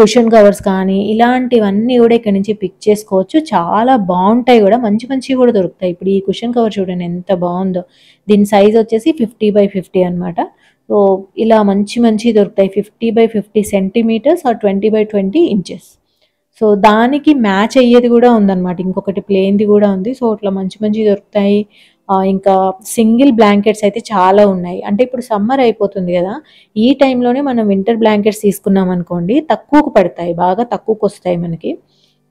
కుషన్ కవర్స్ కానీ ఇలాంటివన్నీ కూడా ఇక్కడ నుంచి పిక్ చేసుకోవచ్చు. చాలా బాగుంటాయి కూడా, మంచి మంచివి కూడా దొరుకుతాయి. ఇప్పుడు ఈ కుషన్ కవర్ చూడండి ఎంత బాగుందో. దీని సైజ్ వచ్చేసి 50x50 అనమాట. సో ఇలా మంచి మంచివి దొరుకుతాయి. 50x50 centimetres or 20x20 inches. So దానికి మ్యాచ్ అయ్యేది కూడా ఉందన్నమాట. ఇంకొకటి ప్లేన్ది కూడా ఉంది. సో అట్లా మంచి మంచివి దొరుకుతాయి. ఇంకా సింగిల్ బ్లాంకెట్స్ అయితే చాలా ఉన్నాయి. అంటే ఇప్పుడు సమ్మర్ అయిపోతుంది కదా, ఈ టైంలోనే మనం వింటర్ బ్లాంకెట్స్ తీసుకున్నాం అనుకోండి తక్కువకు పడతాయి, బాగా తక్కువకు వస్తాయి మనకి.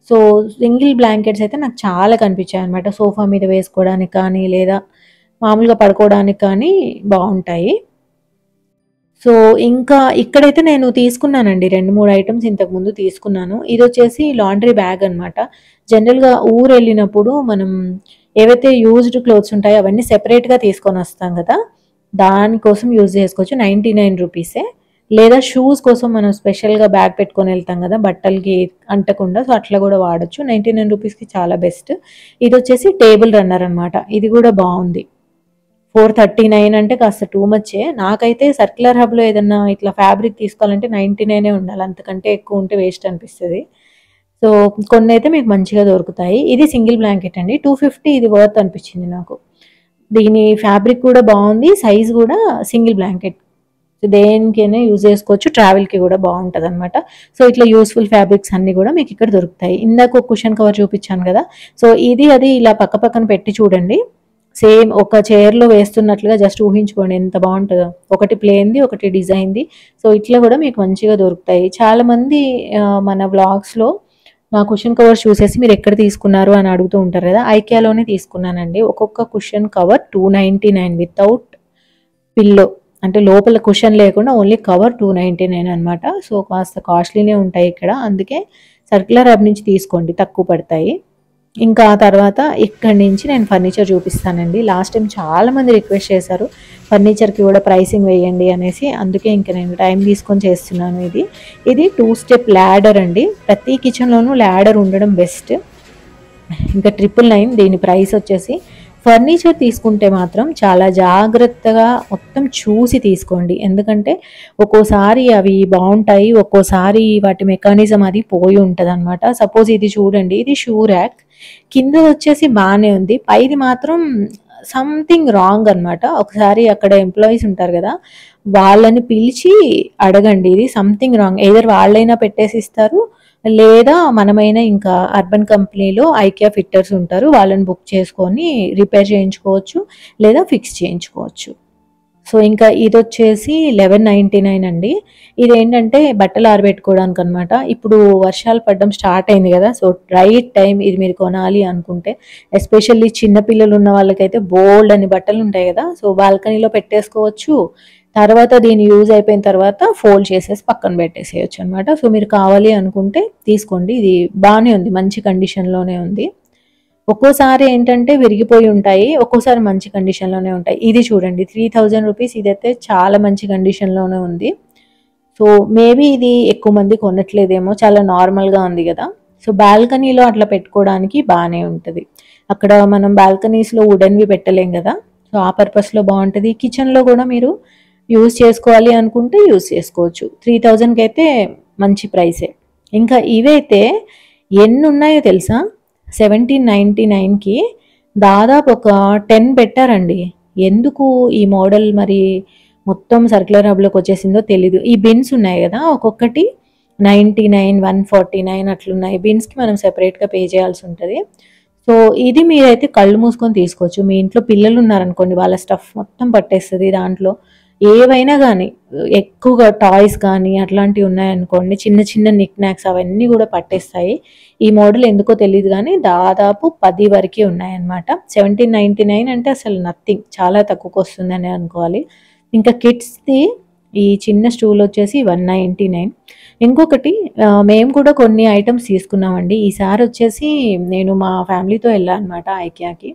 సో సింగిల్ బ్లాంకెట్స్ అయితే నాకు చాలా కనిపించాయి అనమాట. సోఫా మీద వేసుకోవడానికి కానీ లేదా మామూలుగా పడుకోవడానికి కానీ బాగుంటాయి. సో ఇంకా ఇక్కడైతే నేను తీసుకున్నానండి 2-3 ఐటమ్స్ ఇంతకుముందు తీసుకున్నాను. ఇది వచ్చేసి లాండ్రీ బ్యాగ్ అనమాట. జనరల్గా ఊరు వెళ్ళినప్పుడు మనం ఏవైతే యూజ్డ్ క్లోత్స్ ఉంటాయో అవన్నీ సెపరేట్గా తీసుకొని వస్తాం కదా, దానికోసం యూజ్ చేసుకోవచ్చు. 99 రూపీసే. లేదా షూస్ కోసం మనం స్పెషల్గా బ్యాగ్ పెట్టుకొని వెళ్తాం కదా బట్టలకి అంటకుండా, సో అట్లా కూడా వాడచ్చు. 99 రూపీస్కి చాలా బెస్ట్. ఇది వచ్చేసి టేబుల్ రన్నర్ అనమాట. ఇది కూడా బాగుంది. 439 అంటే కాస్త టూ మచ్చే. నాకైతే సర్క్యులర్ హబ్లో ఏదన్నా ఇట్లా ఫ్యాబ్రిక్ తీసుకోవాలంటే 99 ఉండాలి, అంతకంటే ఎక్కువ ఉంటే వేస్ట్ అనిపిస్తుంది. సో కొన్ని అయితే మీకు మంచిగా దొరుకుతాయి. ఇది సింగిల్ బ్లాంకెట్ అండి, 250. ఇది వర్త్ అనిపించింది నాకు. దీని ఫ్యాబ్రిక్ కూడా బాగుంది, సైజ్ కూడా సింగిల్ బ్లాంకెట్, దేనికైనా యూజ్ చేసుకోవచ్చు. ట్రావెల్కి కూడా బాగుంటుంది అనమాట. సో ఇట్లా యూస్ఫుల్ ఫ్యాబ్రిక్స్ అన్నీ కూడా మీకు ఇక్కడ దొరుకుతాయి. ఇందాక ఒక కుషన్ కవర్ చూపించాను కదా, సో ఇది అది ఇలా పక్క పక్కన పెట్టి చూడండి. సేమ్ ఒక చైర్లో వేస్తున్నట్లుగా జస్ట్ ఊహించుకోండి ఎంత బాగుంటుందో. ఒకటి ప్లేన్ది, ఒకటి డిజైన్ది. సో ఇట్లా కూడా మీకు మంచిగా దొరుకుతాయి. చాలామంది మన వ్లాగ్స్లో నా కుషన్ కవర్స్ చూసేసి మీరు ఎక్కడ తీసుకున్నారు అని అడుగుతూ ఉంటారు కదా. ఐకియాలోనే తీసుకున్నానండి. ఒక్కొక్క కుషన్ కవర్ 299 వితౌట్ పిల్లో, అంటే లోపల కుషన్ లేకుండా ఓన్లీ కవర్ 299 అనమాట. సో కాస్త కాస్ట్లీనే ఉంటాయి ఇక్కడ, అందుకే సర్క్యులర్ హబ్ నుంచి తీసుకోండి, తక్కువ పడతాయి. ఇంకా ఆ తర్వాత ఇక్కడి నుంచి నేను ఫర్నిచర్ చూపిస్తానండి. లాస్ట్ టైం చాలామంది రిక్వెస్ట్ చేశారు ఫర్నిచర్కి కూడా ప్రైసింగ్ వేయండి అనేసి, అందుకే ఇంకా నేను టైం తీసుకొని చేస్తున్నాను. ఇది 2 స్టెప్ ల్యాడర్ అండి. ప్రతి కిచెన్లోనూ ల్యాడర్ ఉండడం బెస్ట్. ఇంకా 999 దీని ప్రైస్ వచ్చేసి. ఫర్నిచర్ తీసుకుంటే మాత్రం చాలా జాగ్రత్తగా మొత్తం చూసి తీసుకోండి, ఎందుకంటే ఒక్కోసారి అవి బాగుంటాయి, ఒక్కోసారి వాటి మెకానిజం అది పోయి ఉంటుంది అనమాట. సపోజ్ ఇది చూడండి, ఇది షూ ర్యాక్, కింద వచ్చేసి బాగానే ఉంది, పైది మాత్రం సంథింగ్ రాంగ్ అనమాట. ఒకసారి అక్కడ ఎంప్లాయీస్ ఉంటారు కదా, వాళ్ళని పిలిచి అడగండి, ఇది సంథింగ్ రాంగ్. ఏదర్ వాళ్ళైనా పెట్టేసి ఇస్తారు, లేదా మనమైనా ఇంకా అర్బన్ కంపెనీలో ఐకియా ఫిట్టర్స్ ఉంటారు, వాళ్ళని బుక్ చేసుకొని రిపేర్ చేయించుకోవచ్చు లేదా ఫిక్స్ చేయించుకోవచ్చు. సో ఇంకా ఇది వచ్చేసి 1199 అండి. ఇదేంటంటే బట్టలు ఆరబెట్టుకోవడానికి అనమాట. ఇప్పుడు వర్షాలు పడడం స్టార్ట్ అయింది కదా, సో రైట్ టైం ఇది మీరు కొనాలి అనుకుంటే. ఎస్పెషల్లీ చిన్నపిల్లలు ఉన్న వాళ్ళకైతే బోల్డ్ అని బట్టలు ఉంటాయి కదా, సో బాల్కనీలో పెట్టేసుకోవచ్చు. తర్వాత దీన్ని యూజ్ అయిపోయిన తర్వాత ఫోల్డ్ చేసేసి పక్కన పెట్టేసేయచ్చు అనమాట. సో మీరు కావాలి అనుకుంటే తీసుకోండి. ఇది బాగానే ఉంది, మంచి కండిషన్లోనే ఉంది. ఒక్కోసారి ఏంటంటే విరిగిపోయి ఉంటాయి, ఒక్కోసారి మంచి కండిషన్లోనే ఉంటాయి. ఇది చూడండి 3000 రూపీస్, ఇదైతే చాలా మంచి కండిషన్లోనే ఉంది. సో మేబీ ఇది ఎక్కువ మంది కొనట్లేదేమో, చాలా నార్మల్గా ఉంది కదా. సో బాల్కనీలో అట్లా పెట్టుకోవడానికి బాగానే ఉంటుంది. అక్కడ మనం బాల్కనీస్లో వుడెన్వి పెట్టలేం కదా, సో ఆ పర్పస్లో బాగుంటుంది. కిచెన్లో కూడా మీరు యూజ్ చేసుకోవాలి అనుకుంటే యూజ్ చేసుకోవచ్చు. 3000కి అయితే మంచి ప్రైసే. ఇంకా ఇవైతే ఎన్ని ఉన్నాయో తెలుసా, 1799కి దాదాపు ఒక 10 పెట్టారండి. ఎందుకు ఈ మోడల్ మరి మొత్తం సర్క్యులర్ హబ్లోకి వచ్చేసిందో తెలీదు. ఈ బిన్స్ ఉన్నాయి కదా, ఒక్కొక్కటి 99, 149 అట్లున్నాయి. బిన్స్కి మనం సెపరేట్గా పే చేయాల్సి ఉంటుంది. సో ఇది మీరైతే కళ్ళు మూసుకొని తీసుకోవచ్చు. మీ ఇంట్లో పిల్లలు ఉన్నారనుకోండి, వాళ్ళ స్టఫ్ మొత్తం పట్టేస్తుంది దాంట్లో. ఏవైనా కానీ ఎక్కువగా టాయ్స్ కానీ అట్లాంటివి ఉన్నాయనుకోండి, చిన్న చిన్న నిక్ నాక్స్ అవన్నీ కూడా పట్టేస్తాయి. ఈ మోడల్ ఎందుకో తెలియదు కానీ దాదాపు 10 వరకే ఉన్నాయన్నమాట. 1799 అంటే అసలు నథింగ్, చాలా తక్కువకి వస్తుందని అనుకోవాలి. ఇంకా కిడ్స్ది ఈ చిన్న స్టూల్ వచ్చేసి 199. ఇంకొకటి మేము కూడా కొన్ని ఐటమ్స్ తీసుకున్నామండి. ఈసారి వచ్చేసి నేను మా ఫ్యామిలీతో వెళ్ళాను అనమాట ఐకియాకి.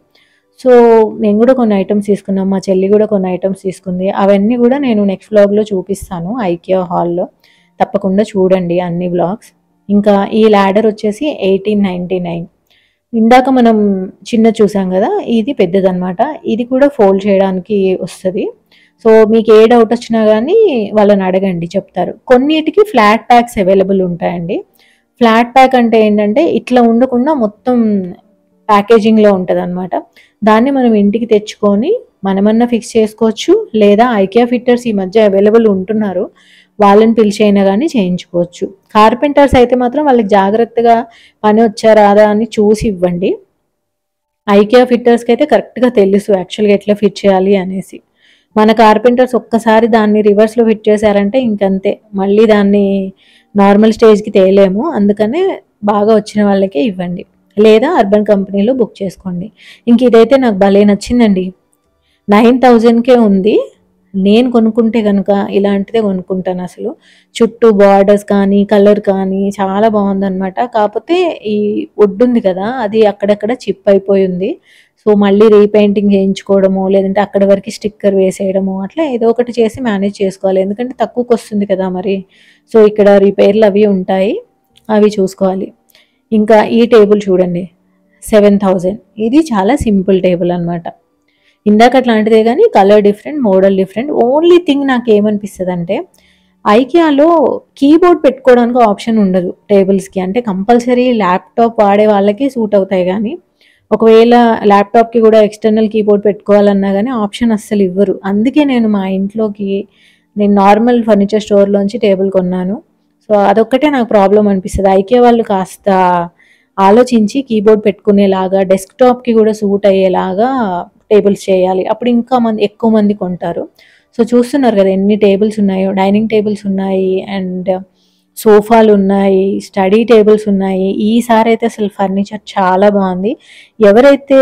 సో నేను కూడా కొన్ని ఐటమ్స్ తీసుకున్నాం, మా చెల్లి కూడా కొన్ని ఐటమ్స్ తీసుకుంది. అవన్నీ కూడా నేను నెక్స్ట్ వ్లాగ్లో చూపిస్తాను ఐకియా హాల్లో. తప్పకుండా చూడండి అన్ని వ్లాగ్స్. ఇంకా ఈ ల్యాడర్ వచ్చేసి 1899. ఇందాక మనం చిన్న చూసాం కదా, ఇది పెద్దదన్నమాట. ఇది కూడా ఫోల్డ్ చేయడానికి వస్తుంది. సో మీకు ఏ డౌట్ వచ్చినా కానీ వాళ్ళని అడగండి, చెప్తారు. కొన్నిటికి ఫ్లాట్ ప్యాక్స్ అవైలబుల్ ఉంటాయండి. ఫ్లాట్ ప్యాక్ అంటే ఏంటంటే ఇట్లా ఉండకుండా మొత్తం ప్యాకేజింగ్లో ఉంటుంది అనమాట. దాన్ని మనం ఇంటికి తెచ్చుకొని మనమన్నా ఫిక్స్ చేసుకోవచ్చు, లేదా ఐకియా ఫిట్టర్స్ ఈ మధ్య అవైలబుల్ ఉంటున్నారు, వాళ్ళని పిలిచైనా కానీ చేయించుకోవచ్చు. కార్పెంటర్స్ అయితే మాత్రం వాళ్ళకి జాగ్రత్తగా పని వచ్చా రాదా అని చూసి ఇవ్వండి. ఐకియా ఫిట్టర్స్కి అయితే కరెక్ట్గా తెలుసు యాక్చువల్గా ఎట్లా ఫిట్ చేయాలి అనేసి. మన కార్పెంటర్స్ ఒక్కసారి దాన్ని రివర్స్లో ఫిట్ చేశారంటే ఇంకంతే, మళ్ళీ దాన్ని నార్మల్ స్టేజ్కి తేలేము. అందుకనే బాగా వచ్చిన వాళ్ళకే ఇవ్వండి, లేదా అర్బన్ కంపెనీలో బుక్ చేసుకోండి. ఇంక ఇదైతే నాకు భలే నచ్చిందండి. 9000కే ఉంది. నేను కొనుక్కుంటే కనుక ఇలాంటిదే కొనుక్కుంటాను అసలు. చుట్టూ బార్డర్స్ కానీ కలర్ కానీ చాలా బాగుందన్నమాట. కాకపోతే ఈ వుడ్ ఉంది కదా, అది అక్కడక్కడ చిప్ అయిపోయి ఉంది. సో మళ్ళీ రీపెయింటింగ్ చేయించుకోవడము, లేదంటే అక్కడ వరకు స్టిక్కర్ వేసేయడము, అట్లా ఏదో ఒకటి చేసి మేనేజ్ చేసుకోవాలి. ఎందుకంటే తక్కువకి వస్తుంది కదా మరి. సో ఇక్కడ రిపేర్లు అవి ఉంటాయి, అవి చూసుకోవాలి. ఇంకా ఈ టేబుల్ చూడండి, 7000. ఇది చాలా సింపుల్ టేబుల్ అనమాట. ఇందాక అట్లాంటిదే కానీ colour different, model different. Only thing నాకు ఏమనిపిస్తుంది అంటే ఐకియాలో కీబోర్డ్ పెట్టుకోవడానికి ఆప్షన్ ఉండదు టేబుల్స్కి. అంటే కంపల్సరీ ల్యాప్టాప్ వాడే వాళ్ళకి సూట్ అవుతాయి, కానీ ఒకవేళ ల్యాప్టాప్కి కూడా ఎక్స్టర్నల్ కీబోర్డ్ పెట్టుకోవాలన్నా కానీ ఆప్షన్ అస్సలు ఇవ్వరు. అందుకే నేను మా ఇంట్లోకి నార్మల్ ఫర్నిచర్ స్టోర్లోంచి టేబుల్ కొన్నాను. సో అదొక్కటే నాకు ప్రాబ్లం అనిపిస్తుంది. ఐకియా వాళ్ళు కాస్త ఆలోచించి కీబోర్డ్ పెట్టుకునేలాగా, డెస్క్టాప్కి కూడా సూట్ అయ్యేలాగా టేబుల్స్ చేయాలి. అప్పుడు ఇంకా ఎక్కువ మంది కొంటారు. సో చూస్తున్నారు కదా ఎన్ని టేబుల్స్ ఉన్నాయో. డైనింగ్ టేబుల్స్ ఉన్నాయి, అండ్ సోఫాలు ఉన్నాయి, స్టడీ టేబుల్స్ ఉన్నాయి. ఈసారి అయితే అసలు ఫర్నిచర్ చాలా బాగుంది. ఎవరైతే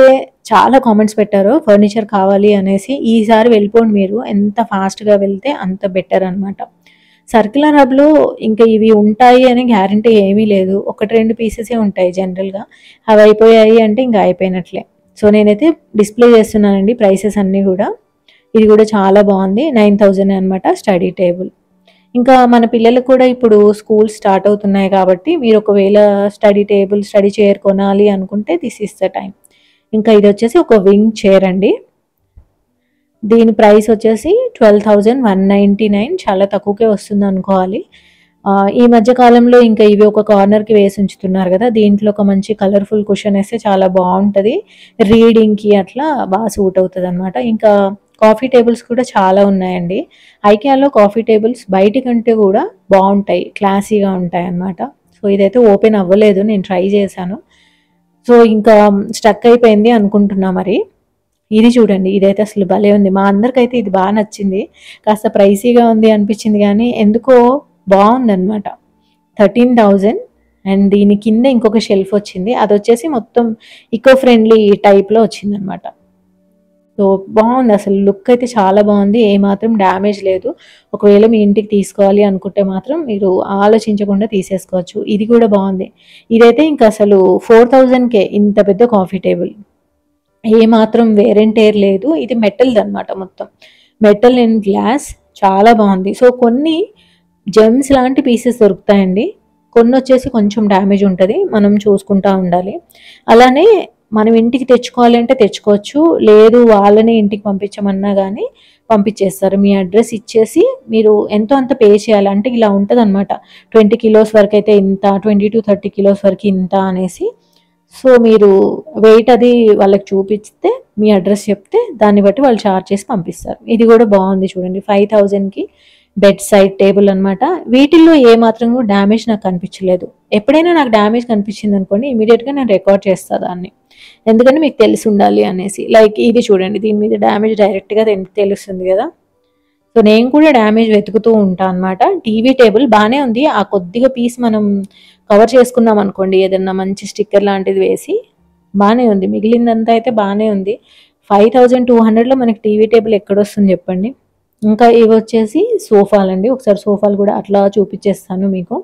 చాలా కామెంట్స్ పెట్టారో ఫర్నిచర్ కావాలి అనేసి, ఈసారి వెళ్ళిపోండి మీరు. ఎంత ఫాస్ట్గా వెళ్తే అంత బెటర్ అనమాట. సర్క్యులర్ హబ్లో ఇంకా ఇవి ఉంటాయి అని గ్యారంటీ ఏమీ లేదు. 1-2 పీసెసే ఉంటాయి జనరల్గా. అవి అయిపోయాయి అంటే ఇంకా అయిపోయినట్లే. సో నేనైతే డిస్ప్లే చేస్తున్నానండి ప్రైసెస్ అన్నీ కూడా. ఇది కూడా చాలా బాగుంది, 9000 అనమాట స్టడీ టేబుల్. ఇంకా మన పిల్లలకు కూడా ఇప్పుడు స్కూల్ స్టార్ట్ అవుతున్నాయి కాబట్టి మీరు ఒకవేళ స్టడీ టేబుల్, స్టడీ చైర్ కొనాలి అనుకుంటే దిస్ ఇస్ ద టైం. ఇంకా ఇది వచ్చేసి ఒక వింగ్ చైర్ అండి. దీని ప్రైస్ వచ్చేసి 12,199. చాలా తక్కువకే వస్తుంది అనుకోవాలి. ఈ మధ్య కాలంలో ఇంకా ఇవి ఒక కార్నర్కి వేసి ఉంచుతున్నారు కదా, దీంట్లో ఒక మంచి కలర్ఫుల్ కుషన్ వేస్తే చాలా బాగుంటుంది. రీడింగ్కి అట్లా బాగా సూట్ అవుతుంది అనమాట. ఇంకా కాఫీ టేబుల్స్ కూడా చాలా ఉన్నాయండి. ఐకియాలో కాఫీ టేబుల్స్ బయట కంటే కూడా బాగుంటాయి, క్లాసీగా ఉంటాయి అన్నమాట. సో ఇదైతే ఓపెన్ అవ్వలేదు, నేను ట్రై చేశాను. సో ఇంకా స్టక్ అయిపోయింది అనుకుంటున్నా మరి. ఇది చూడండి, ఇదైతే అసలు భలే ఉంది. మా అందరికైతే ఇది బాగా నచ్చింది. కాస్త ప్రైసీగా ఉంది అనిపించింది కానీ ఎందుకో బాగుందన్నమాట. 13,000. అండ్ దీని కింద ఇంకొక షెల్ఫ్ వచ్చింది, అది వచ్చేసి మొత్తం ఈకో ఫ్రెండ్లీ టైప్లో వచ్చిందనమాట. సో బాగుంది, అసలు లుక్ అయితే చాలా బాగుంది, ఏమాత్రం డ్యామేజ్ లేదు. ఒకవేళ మీ ఇంటికి తీసుకోవాలి అనుకుంటే మాత్రం మీరు ఆలోచించకుండా తీసేసుకోవచ్చు. ఇది కూడా బాగుంది. ఇదైతే ఇంకా అసలు 4,000కే ఇంత పెద్ద కాఫీ టేబుల్, ఏమాత్రం వేర్ అండ్ టేర్ లేదు. ఇది మెటల్ది అనమాట, మొత్తం మెటల్ అండ్ గ్లాస్, చాలా బాగుంది. సో కొన్ని జెమ్స్ లాంటి పీసెస్ దొరుకుతాయండి, కొన్ని వచ్చేసి కొంచెం డ్యామేజ్ ఉంటుంది, మనం చూసుకుంటూ ఉండాలి. అలానే మనం ఇంటికి తెచ్చుకోవాలి అంటే తెచ్చుకోవచ్చు, లేదు వాళ్ళని ఇంటికి పంపించమన్నా కానీ పంపించేస్తారు. మీ అడ్రస్ ఇచ్చేసి మీరు ఎంతో అంత పే చేయాలి. అంటే ఇలా ఉంటుంది అనమాట, 20 కిలోస్ వరకు అయితే ఇంత, 20 to 30 కిలోస్ వరకు ఇంత అనేసి. సో మీరు వెయిట్ అది వాళ్ళకి చూపిస్తే, మీ అడ్రస్ చెప్తే దాన్ని బట్టి వాళ్ళు చార్జ్ చేసి పంపిస్తారు. ఇది కూడా బాగుంది చూడండి, 5000కి బెడ్ సైడ్ టేబుల్ అనమాట. వీటిల్లో ఏ మాత్రం కూడా డ్యామేజ్ నాకు కనిపించలేదు. ఎప్పుడైనా నాకు డ్యామేజ్ కనిపించింది అనుకోండి, ఇమీడియట్గా నేను రికార్డ్ చేస్తాను దాన్ని, ఎందుకంటే మీకు తెలిసి ఉండాలి అనేసి. లైక్ ఇది చూడండి, దీని మీద డ్యామేజ్ డైరెక్ట్గా తెలుస్తుంది కదా. సో నేను కూడా డ్యామేజ్ వెతుకుతూ ఉంటాను అనమాట. టీవీ టేబుల్ బాగానే ఉంది, ఆ కొద్దిగా పీస్ మనం కవర్ చేసుకున్నాం అనుకోండి ఏదన్నా మంచి స్టిక్కర్ లాంటిది వేసి, బాగానే ఉంది. మిగిలిందంతా అయితే బాగానే ఉంది. 5200లో మనకి టీవీ టేబుల్ ఎక్కడొస్తుంది చెప్పండి. ఇంకా ఇవి వచ్చేసి సోఫాలండి. ఒకసారి సోఫాలు కూడా అట్లా చూపించేస్తాను మీకు.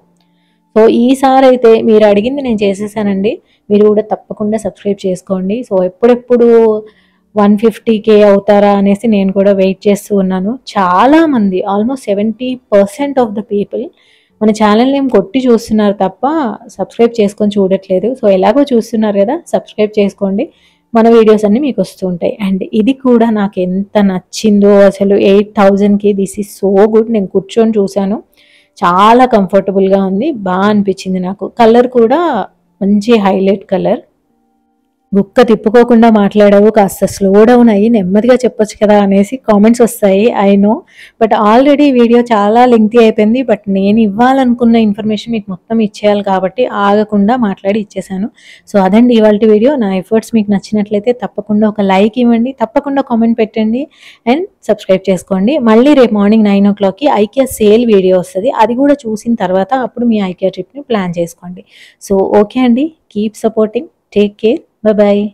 సో ఈసారి అయితే మీరు అడిగింది నేను చేసేసానండి. మీరు కూడా తప్పకుండా సబ్స్క్రైబ్ చేసుకోండి. సో ఎప్పుడెప్పుడు 150K అవుతారా అనేసి నేను కూడా వెయిట్ చేస్తూ ఉన్నాను. చాలామంది, ఆల్మోస్ట్ 70% ఆఫ్ ద పీపుల్ మన ఛానల్ నేమ్ కొట్టి చూస్తున్నారు తప్ప సబ్స్క్రైబ్ చేసుకొని చూడట్లేదు. సో ఎలాగో చూస్తున్నారు కదా, సబ్స్క్రైబ్ చేసుకోండి, మన వీడియోస్ అన్నీ మీకు వస్తూ ఉంటాయి. అండ్ ఇది కూడా నాకు ఎంత నచ్చిందో అసలు, 8000కి దిస్ ఈజ్ సో గుడ్. నేను కూర్చొని చూశాను, చాలా కంఫర్టబుల్గా ఉంది, బాగా అనిపించింది నాకు. కలర్ కూడా మంచి హైలైట్ కలర్. గుక్క తిప్పుకోకుండా మాట్లాడావు, కాస్త స్లో డౌన్ అయ్యి నెమ్మదిగా చెప్పొచ్చు కదా అనేసి కామెంట్స్ వస్తాయి, I know. But already video చాలా లెంగ్తీ అయిపోయింది. బట్ నేను ఇవ్వాలనుకున్న ఇన్ఫర్మేషన్ మీకు మొత్తం ఇచ్చేయాలి కాబట్టి ఆగకుండా మాట్లాడి ఇచ్చేసాను. సో అదండి ఇవాళ వీడియో. నా ఎఫర్ట్స్ మీకు నచ్చినట్లయితే తప్పకుండా ఒక లైక్ ఇవ్వండి, తప్పకుండా కామెంట్ పెట్టండి అండ్ సబ్స్క్రైబ్ చేసుకోండి. మళ్ళీ రేపు మార్నింగ్ 9 o'clockకి ఐకియా సేల్ వీడియో వస్తుంది, అది కూడా చూసిన తర్వాత అప్పుడు మీ ఐకియా ట్రిప్ని ప్లాన్ చేసుకోండి. సో ఓకే అండి, keep supporting, take care, bye bye.